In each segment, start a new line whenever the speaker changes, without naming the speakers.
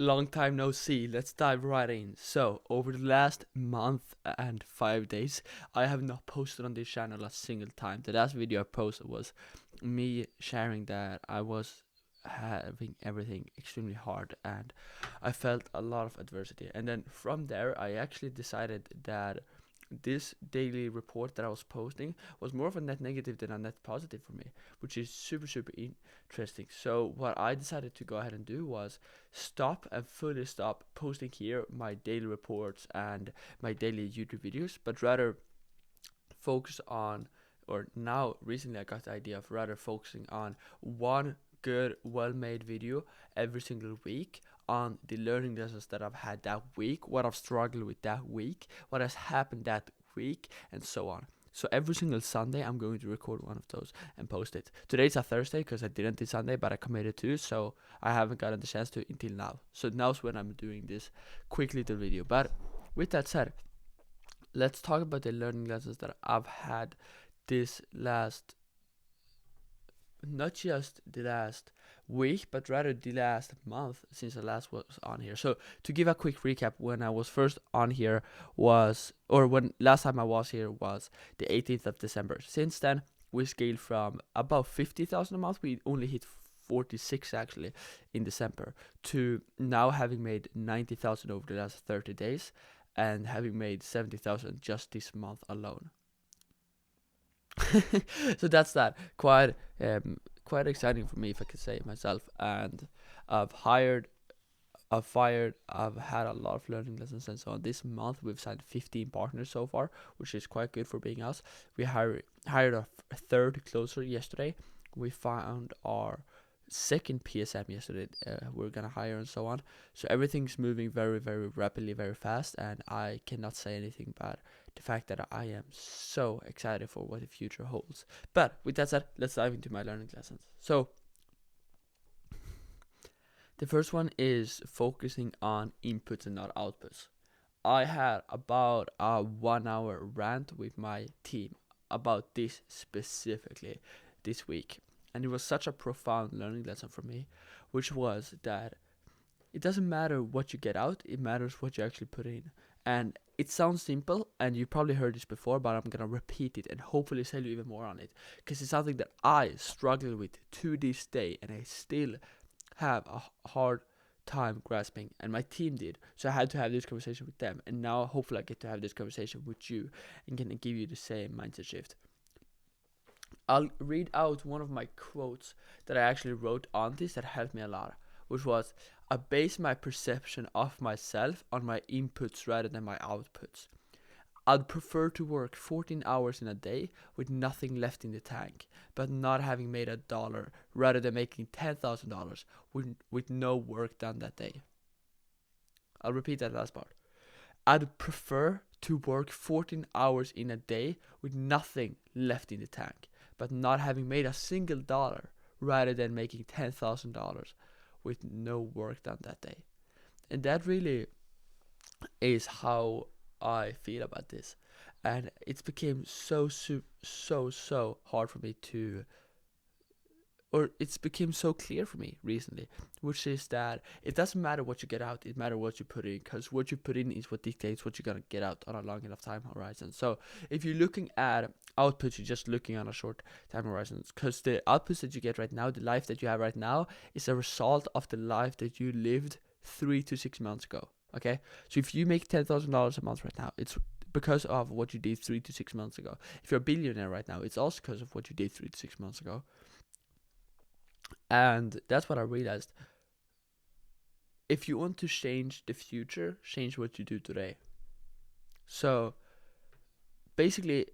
Long time no see. Let's dive right in. So, over the last month and 5 days, I have not posted on this channel a single time. The last video I posted was me sharing that I was having everything extremely hard and I felt a lot of adversity. And then from there, I actually decided that this daily report that I was posting was more of a net negative than a net positive for me, which is super interesting. So what I decided to go ahead and do was stop and fully stop posting here my daily reports and my daily YouTube videos, but rather focus on, or now recently I got the idea of rather focusing on one good, well made video every single week on the learning lessons that I've had that week, what I've struggled with that week, what has happened that week, and so on. So every single Sunday, I'm going to record one of those and post it. Today's a Thursday because I didn't do Sunday, but I committed to, so I haven't gotten the chance to until now. So now's when I'm doing this quick little video. But with that said, let's talk about the learning lessons that I've had this last, not just the last week, but rather the last month since I last was on here. So to give a quick recap, when I was first on here was, or when last time I was here was the 18th of December. Since then, we scaled from about 50,000 a month. We only hit 46 actually in December, to now having made 90,000 over the last 30 days and having made 70,000 just this month alone. So that's that. Quite exciting for me, if I could say it myself. And I've hired, I've fired, I've had a lot of learning lessons and so on. This month we've signed 15 partners so far, which is quite good for being us. We hired a third closer yesterday. We found our second PSM yesterday. We're gonna hire and so on. So everything's moving very rapidly, very fast, and I cannot say anything bad the fact that I am so excited for what the future holds. But with that said, let's dive into my learning lessons. So the first one is focusing on inputs and not outputs. I had about a 1 hour rant with my team about this specifically this week, and it was such a profound learning lesson for me, which was that it doesn't matter what you get out, it matters what you actually put in. And it sounds simple, and you probably heard this before, but I'm gonna repeat it and hopefully sell you even more on it, because it's something that I struggle with to this day, and I still have a hard time grasping, and my team did. So I had to have this conversation with them, and now hopefully I get to have this conversation with you and can give you the same mindset shift. I'll read out one of my quotes that I actually wrote on this that helped me a lot, which was, I base my perception of myself on my inputs rather than my outputs. I'd prefer to work 14 hours in a day with nothing left in the tank, but not having made $1, rather than making $10,000 with no work done that day. I'll repeat that last part. I'd prefer to work 14 hours in a day with nothing left in the tank, but not having made a single dollar, rather than making $10,000 with no work done that day. And that really is how I feel about this. And it's became so hard for me to, or it's become so clear for me recently, which is that it doesn't matter what you get out, it matters what you put in, because what you put in is what dictates what you're gonna get out on a long enough time horizon. So if you're looking at outputs, you're just looking on a short time horizon, because the outputs that you get right now, the life that you have right now, is a result of the life that you lived 3 to 6 months ago. Okay, so if you make $10,000 a month right now, it's because of what you did 3 to 6 months ago. If you're a billionaire right now, it's also because of what you did 3 to 6 months ago. And that's what I realized. If you want to change the future, change what you do today. So basically,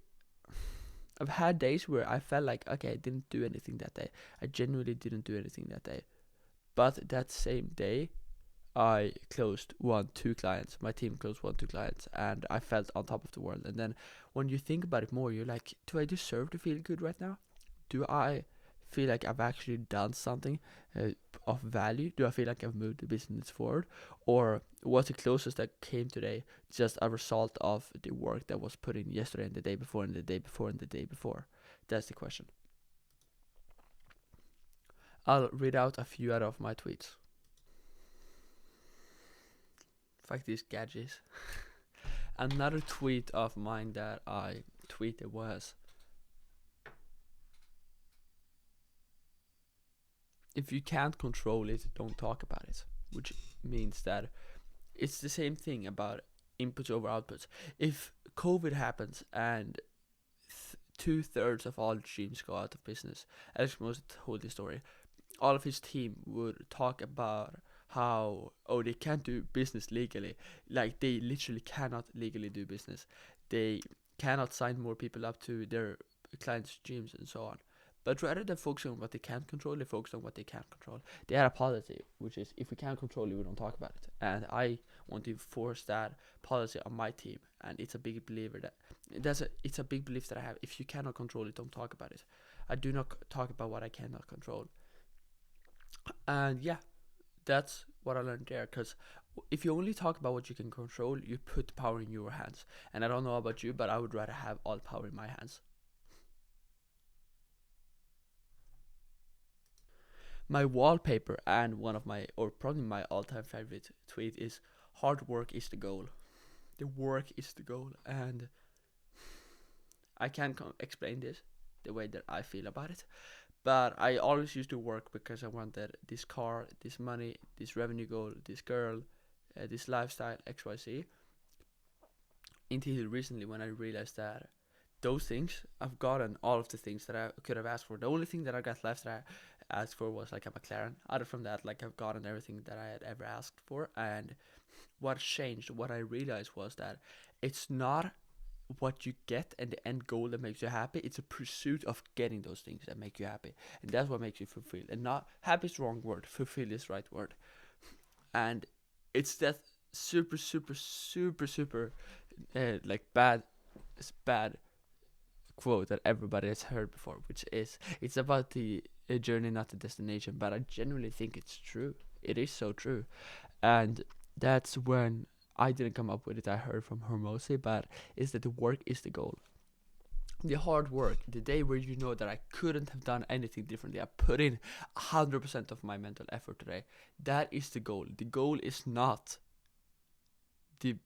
I've had days where I felt like, okay, I didn't do anything that day. I genuinely didn't do anything that day. But that same day, I closed 1-2 clients. My team closed 1-2 clients, and I felt on top of the world. And then when you think about it more, you're like, do I deserve to feel good right now? Do I feel like I've actually done something of value? Do I feel like I've moved the business forward? Or was the closest that came today just a result of the work that was put in yesterday and the day before and the day before and the day before? That's the question. I'll read out a few out of my tweets. Fuck these gadgets. Another tweet of mine that I tweeted was, if you can't control it, don't talk about it. Which means that it's the same thing about inputs over outputs. If COVID happens and 2/3 of all gyms go out of business, Alex Moses told this story. All of his team would talk about how, oh, they can't do business legally. Like, they literally cannot legally do business. They cannot sign more people up to their clients' gyms and so on. But rather than focusing on what they can't control, they focus on what they can control. They had a policy, which is, if we can't control it, we don't talk about it. And I want to force that policy on my team. And it's a big believer that it's a big belief that I have. If you cannot control it, don't talk about it. I do not talk about what I cannot control. And yeah, that's what I learned there. Because if you only talk about what you can control, you put power in your hands. And I don't know about you, but I would rather have all power in my hands. My wallpaper and one of my, or probably my all-time favorite tweet is, hard work is the goal. The work is the goal. And I can't explain this the way that I feel about it. But I always used to work because I wanted this car, this money, this revenue goal, this girl, this lifestyle, XYZ. Until recently, when I realized that those things, I've gotten all of the things that I could have asked for. The only thing that I got left that I asked for was like a McLaren. Other from that, like, I've gotten everything that I had ever asked for. And what changed, what I realized was that it's not what you get and the end goal that makes you happy. It's a pursuit of getting those things that make you happy, and that's what makes you fulfilled. And not happy is the wrong word, fulfilled is the right word. And it's that super super super super like bad quote that everybody has heard before, which is, it's about the journey, not the destination. But I genuinely think it's true. It is so true. And that's when I didn't come up with it. I heard from Hermosi, but is that the work is the goal. The hard work, the day where you know that I couldn't have done anything differently. I put in 100% of my mental effort today. That is the goal. The goal is not the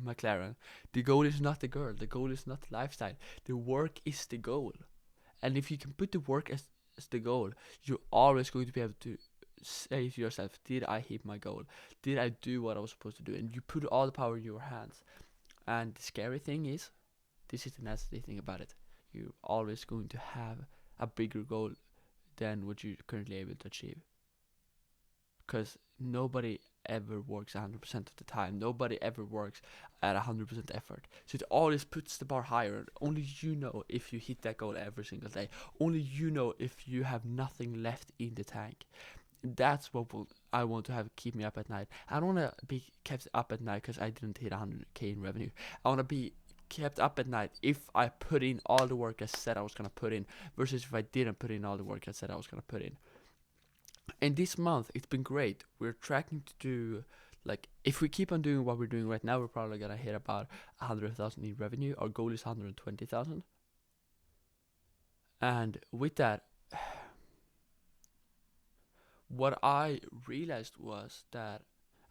McLaren. The goal is not the girl. The goal is not the lifestyle. The work is the goal. And if you can put the work as the goal, you're always going to be able to say to yourself, did I hit my goal? Did I do what I was supposed to do? And you put all the power in your hands. And the scary thing is, this is the nasty thing about it, you're always going to have a bigger goal than what you're currently able to achieve. Because nobody ever works 100% of the time. Nobody ever works at 100% effort. So it always puts the bar higher. Only you know if you hit that goal every single day. Only you know if you have nothing left in the tank. That's what I want to have keep me up at night. I don't want to be kept up at night because I didn't hit 100k in revenue. I want to be kept up at night if I put in all the work I said I was going to put in, versus if I didn't put in all the work I said I was going to put in. And this month, it's been great. We're tracking to do, like, if we keep on doing what we're doing right now, we're probably going to hit about 100,000 in revenue. Our goal is 120,000. And with that, what I realized was that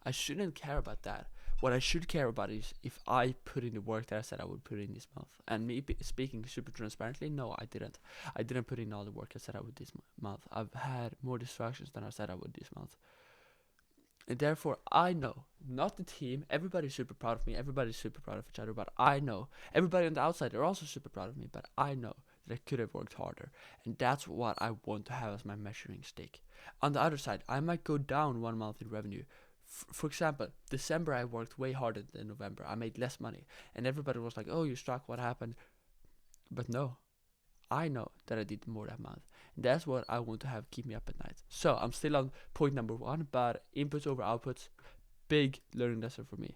I shouldn't care about that. What I should care about is if I put in the work that I said I would put in this month. And me speaking super transparently, no, I didn't. I didn't put in all the work I said I would this month. I've had more distractions than I said I would this month. And therefore, I know, not the team, everybody's super proud of me, everybody's super proud of each other, but I know, everybody on the outside, they're also super proud of me, but I know that I could have worked harder. And that's what I want to have as my measuring stick. On the other side, I might go down 1 month in revenue. For example, December I worked way harder than November. I made less money. And everybody was like, oh, you struck, what happened? But no, I know that I did more that month. And that's what I want to have keep me up at night. So I'm still on point number 1, but inputs over outputs, big learning lesson for me.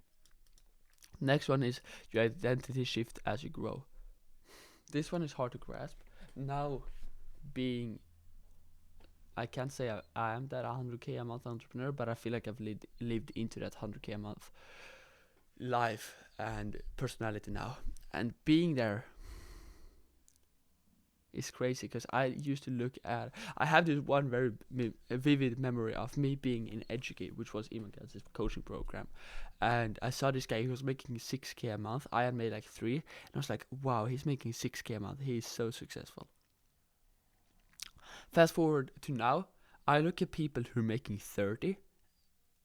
Next one is your identity shift as you grow. This one is hard to grasp. Now, being, I can't say I am that 100k a month entrepreneur, but I feel like I've lived into that 100k a month life and personality now. And being there, It's crazy because I used to look at. I have this one very vivid memory of me being in Educate, which was Iman Gaz's coaching program, and I saw this guy. He was making 6K a month. I had made like 3, and I was like, "Wow, he's making 6K a month. He is so successful." Fast forward to now, I look at people who are making 30,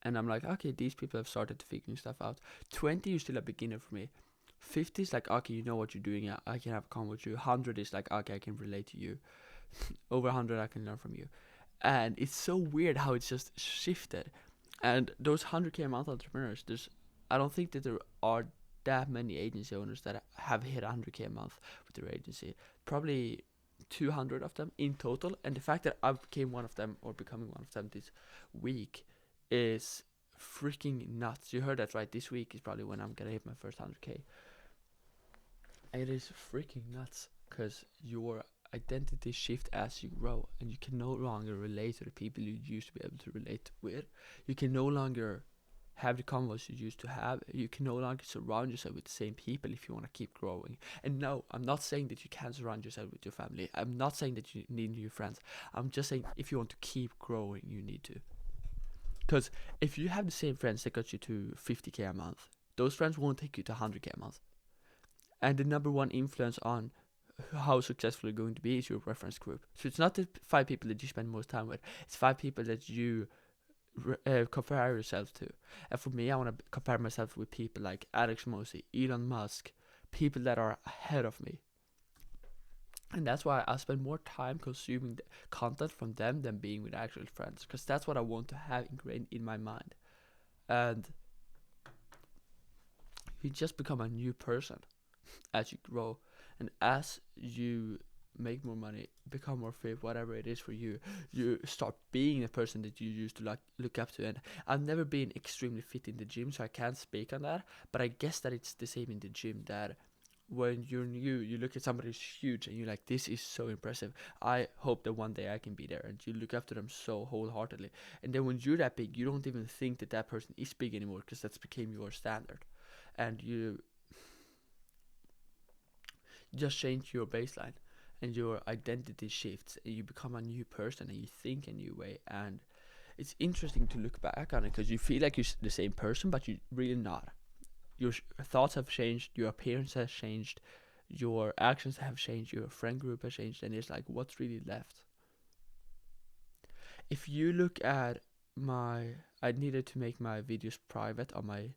and I'm like, okay, these people have started figuring stuff out. 20 is still a beginner for me. 50 is like, okay, you know what you're doing. I can have a con with you. 100 is like, okay, I can relate to you. Over 100, I can learn from you. And it's so weird how it's just shifted. And those 100K a month entrepreneurs, I don't think that there are that many agency owners that have hit 100K a month with their agency. Probably 200 of them in total. And the fact that I became one of them, or becoming one of them this week, is freaking nuts. You heard that right. This week is probably when I'm gonna hit my first 100K. It is freaking nuts because your identity shift as you grow, and you can no longer relate to the people you used to be able to relate with. You can no longer have the convos you used to have. You can no longer surround yourself with the same people if you want to keep growing. And no, I'm not saying that you can't surround yourself with your family. I'm not saying that you need new friends. I'm just saying if you want to keep growing, you need to. Because if you have the same friends that got you to 50K a month, those friends won't take you to 100K a month. And the number one influence on how successful you're going to be is your reference group. So it's not the 5 people that you spend most time with. It's 5 people that you compare yourself to. And for me, I want to compare myself with people like Alex Mosey, Elon Musk, people that are ahead of me. And that's why I spend more time consuming the content from them than being with actual friends, because that's what I want to have ingrained in my mind. And you just become a new person as you grow, and as you make more money, become more fit, whatever it is for you, you start being the person that you used to look up to. And I've never been extremely fit in the gym, so I can't speak on that, but I guess that it's the same in the gym, that when you're new, you look at somebody who's huge and you're like, this is so impressive. I hope that one day I can be there. And you look after them so wholeheartedly. And then when you're that big, you don't even think that that person is big anymore, because that's became your standard. And you just change your baseline, and your identity shifts, and you become a new person, and you think a new way. And it's interesting to look back on it, because you feel like you're the same person, but you're really not. Your thoughts have changed, your appearance has changed, your actions have changed, your friend group has changed, and it's like, what's really left? If you look at I needed to make my videos private on my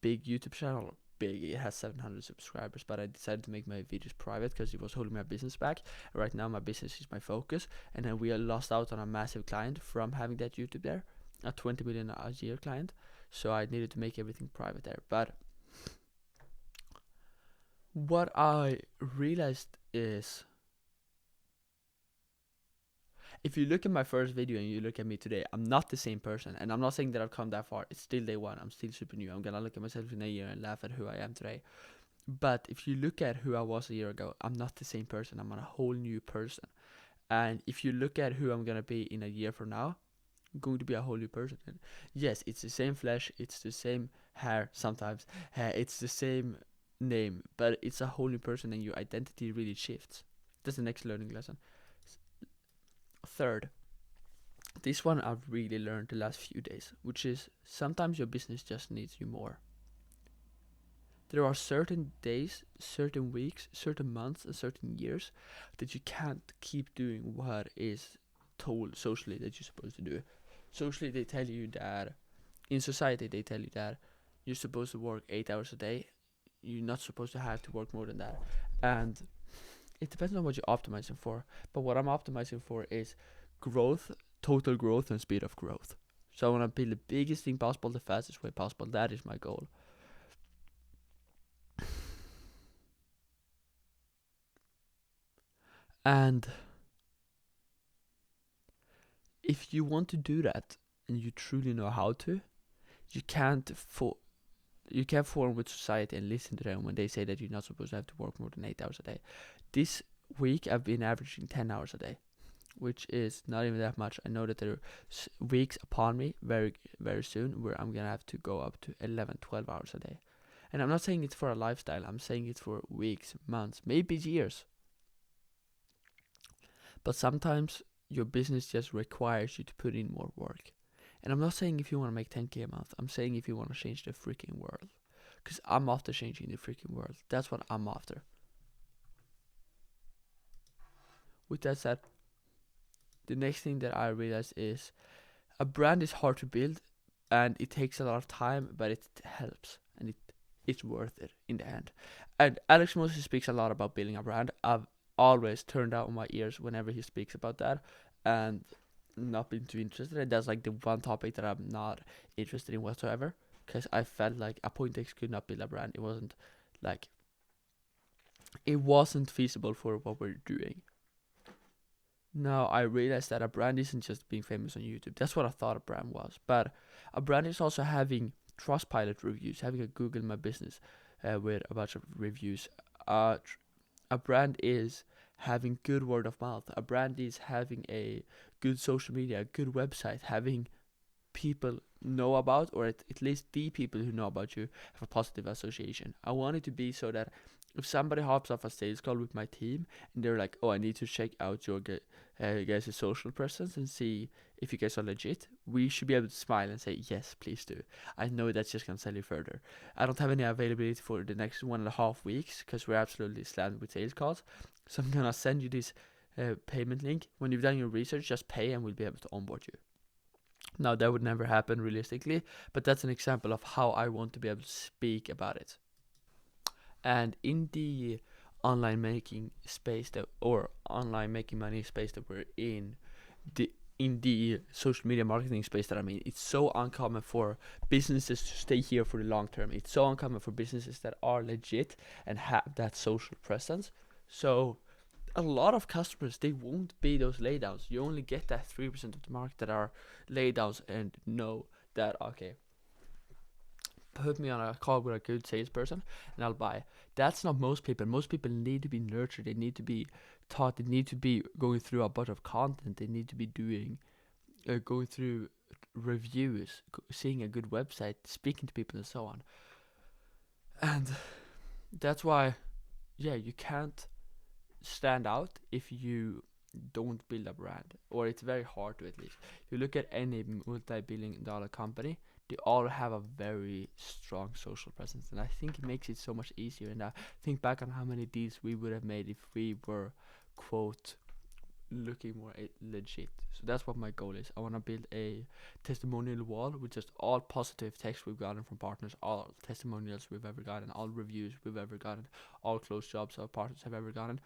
big YouTube channel. Big, it has 700 subscribers, but I decided to make my videos private because it was holding my business back. Right now, my business is my focus, and then we are lost out on a massive client from having that YouTube there, a 20 million a year client. So I needed to make everything private there. But what I realized is, if you look at my first video and you look at me today, I'm not the same person. And I'm not saying that I've come that far. It's still day one. I'm still super new. I'm gonna look at myself in a year and laugh at who I am today. But if you look at who I was a year ago, I'm not the same person. I'm a whole new person. And if you look at who I'm gonna be in a year from now, I'm going to be a whole new person. And yes, it's the same flesh, it's the same hair sometimes, it's the same name, but it's a whole new person, and your identity really shifts. That's the next learning lesson. Third, this one I've really learned the last few days, which is sometimes your business just needs you more. There are certain days, certain weeks, certain months, and certain years that you can't keep doing what is told socially that you're supposed to do. Socially, they tell you that, in society, they tell you that you're supposed to work 8 hours a day. You're not supposed to have to work more than that. And it depends on what you're optimizing for. But what I'm optimizing for is growth, total growth, and speed of growth. So I want to build the biggest thing possible, the fastest way possible. That is my goal. And if you want to do that, and you truly know how to, you can't form with society and listen to them when they say that you're not supposed to have to work more than 8 hours a day. This week I've been averaging 10 hours a day, which is not even that much. I know that there are weeks upon me very, very soon where I'm gonna have to go up to 11, 12 hours a day. And I'm not saying it's for a lifestyle, I'm saying it's for weeks, months, maybe years. But sometimes your business just requires you to put in more work. And I'm not saying if you want to make 10K a month, I'm saying if you want to change the freaking world. Because I'm after changing the freaking world. That's what I'm after. With that said, the next thing that I realized is a brand is hard to build and it takes a lot of time, but it helps and it's worth it in the end. And Alex Moses speaks a lot about building a brand. I've always turned out my ears whenever he speaks about that and not been too interested. And that's like the one topic that I'm not interested in whatsoever, because I felt like Appointex could not build a brand. Like it wasn't feasible for what we're doing. Now I realized that a brand isn't just being famous on YouTube. That's what I thought a brand was. But a brand is also having Trustpilot reviews, having a Google My Business with a bunch of reviews. A brand is having good word of mouth. A brand is having a good social media, a good website, having people know about, or at least the people who know about you have a positive association. I want it to be so that if somebody hops off a sales call with my team and they're like, oh, I need to check out your guys' social presence and see if you guys are legit, we should be able to smile and say, yes, please do. I know that's just going to sell you further. I don't have any availability for the next 1.5 weeks because we're absolutely slammed with sales calls. So I'm going to send you this payment link. When you've done your research, just pay and we'll be able to onboard you. Now, that would never happen realistically, but that's an example of how I want to be able to speak about it. And in the online making space or online making money space that we're in the social media marketing space that I'm in, it's so uncommon for businesses to stay here for the long term. It's so uncommon for businesses that are legit and have that social presence. So a lot of customers, they won't be those laydowns. You only get that 3% of the market that are laydowns and know that, okay, put me on a call with a good salesperson and I'll buy. That's not most people. Most people need to be nurtured. They need to be taught. They need to be going through a bunch of content. They need to be going through reviews, seeing a good website, speaking to people and so on. And that's why, yeah, you can't stand out if you don't build a brand, or it's very hard to, at least. If you look at any multi-billion-dollar company, they all have a very strong social presence, and I think it makes it so much easier. And I think back on how many deals we would have made if we were, quote, looking more legit. So that's what my goal is. I want to build a testimonial wall with just all positive text we've gotten from partners, all testimonials we've ever gotten, all reviews we've ever gotten, all closed jobs our partners have ever gotten.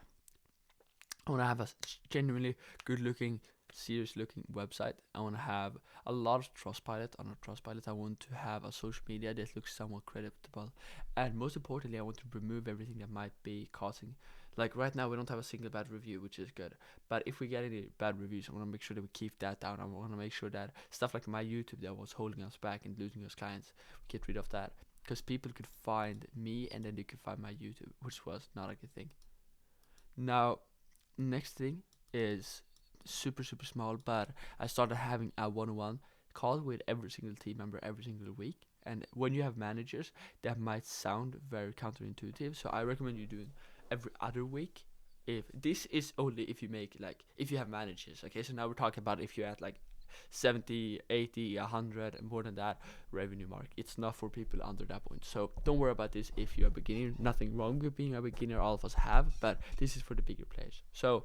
I want to have a genuinely good looking, serious looking website. I want to have a lot of Trustpilot. On a Trustpilot, I want to have a social media that looks somewhat creditable. And most importantly, I want to remove everything that might be causing. Like right now, we don't have a single bad review, which is good. But if we get any bad reviews, I want to make sure that we keep that down. I want to make sure that stuff like my YouTube that was holding us back and losing us clients, we get rid of that. Because people could find me and then they could find my YouTube, which was not a good thing. Now, next thing is super small, but I started having a one-on-one call with every single team member every single week. And when you have managers, that might sound very counterintuitive, so I recommend you doing every other week. If this is only if you make, like, if you have managers, okay? So now we're talking about if you're at like 70, 80, 100 and more than that revenue mark. It's not for people under that point, so don't worry about this if you're a beginner. Nothing wrong with being a beginner, all of us have, but this is for the bigger players. So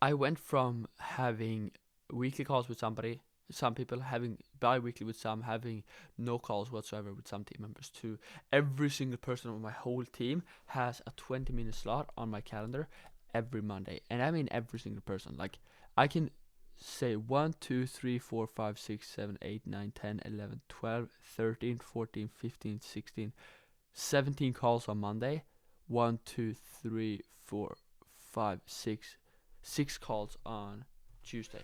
I went from having weekly calls with some people, having bi-weekly with some, having no calls whatsoever with some team members, to every single person on my whole team has a 20-minute slot on my calendar every Monday. And I mean every single person. Like, I can say 1, 2, 3, 4, 5, 6, 7, 8, 9, 10, 11, 12, 13, 14, 15, 16, 17 calls on Monday. 1, 2, 3, 4, 5, 6 calls on Tuesday.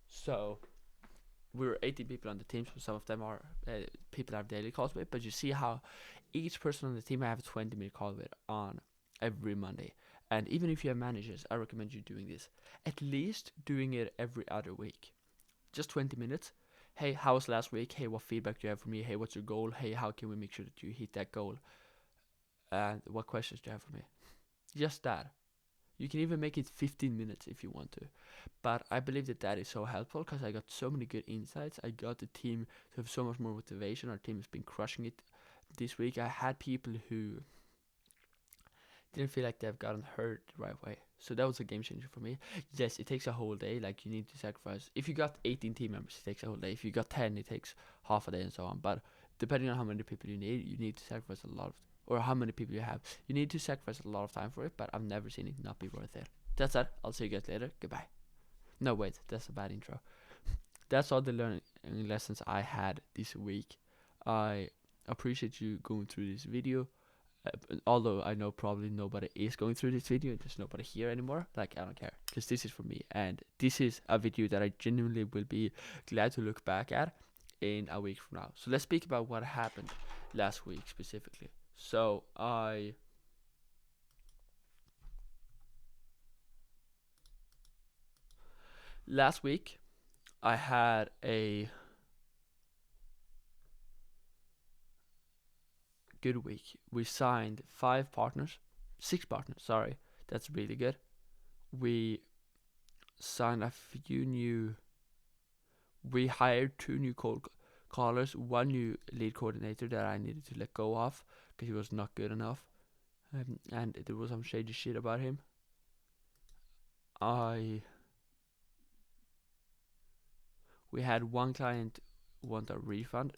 So we're 80 people on the team, so some of them are people I have daily calls with, but you see how each person on the team I have a 20-minute call with on every Monday. And even if you have managers, I recommend you doing this. At least doing it every other week. Just 20 minutes. Hey, how was last week? Hey, what feedback do you have for me? Hey, what's your goal? Hey, how can we make sure that you hit that goal? And what questions do you have for me? Just that. You can even make it 15 minutes if you want to. But I believe that that is so helpful because I got so many good insights. I got the team to have so much more motivation. Our team has been crushing it this week. I had people who didn't feel like they've gotten hurt the right way. So that was a game changer for me. Yes, it takes a whole day. Like, you need to sacrifice. If you got 18 team members, it takes a whole day. If you got 10, it takes half a day and so on. But depending on how many people you need to sacrifice a lot of, or how many people you have, you need to sacrifice a lot of time for it. But I've never seen it not be worth it. That's it. I'll see you guys later. Goodbye. No, wait, that's a bad intro. That's all the learning lessons I had this week. I appreciate you going through this video. Although I know probably nobody is going through this video, there's nobody here anymore. Like, I don't care, because this is for me, and this is a video that I genuinely will be glad to look back at in a week from now. So let's speak about what happened last week specifically. So last week I had a good week. We signed 6 partners, sorry. That's really good. We signed a few new, we hired 2 new cold callers, 1 new lead coordinator that I needed to let go of because he was not good enough. And there was some shady shit about him. We had 1 client want a refund,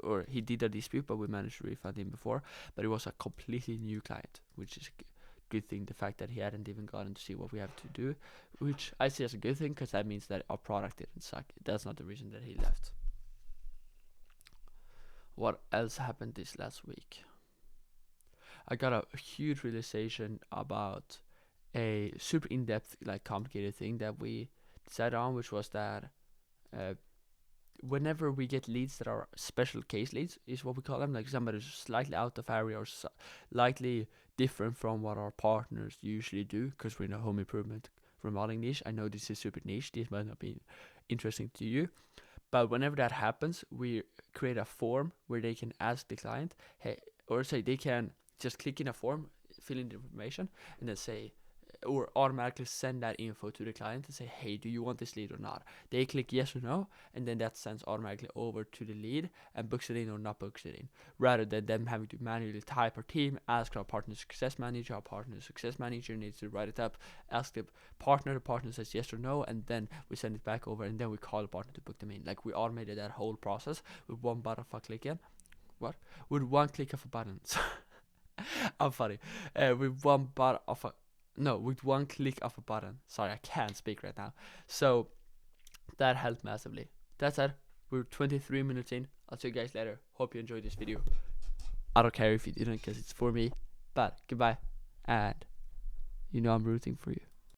or he did a dispute, but we managed to refund him before. But it was a completely new client, which is a good thing. The fact that he hadn't even gotten to see what we have to do, which I see as a good thing, because that means that our product didn't suck. That's not the reason that he left. What else happened this last week? I got a huge realization about a super in-depth, like, complicated thing that we decided on, which was that whenever we get leads that are special case leads, is what we call them, like somebody who's slightly out of area or slightly different from what our partners usually do, because we're in a home improvement remodeling niche. I know this is super niche, this might not be interesting to you, but whenever that happens, we create a form where they can ask the client, hey, or say they can just click in a form, fill in the information, and then say, or automatically send that info to the client and say, hey, do you want this lead or not? They click yes or no, and then that sends automatically over to the lead and books it in or not books it in, rather than them having to manually type our team, ask our partner success manager. Our partner success manager needs to write it up, ask the partner says yes or no, and then we send it back over, and then we call the partner to book them in. Like, we automated that whole process with one button of a click in. What? With one click of a button. I'm funny. With one button of a with 1 click of a button. Sorry, I can't speak right now. So that helped massively. That's it. We're 23 minutes in. I'll see you guys later. Hope you enjoyed this video. I don't care if you didn't, because it's for me. But goodbye. And you know I'm rooting for you.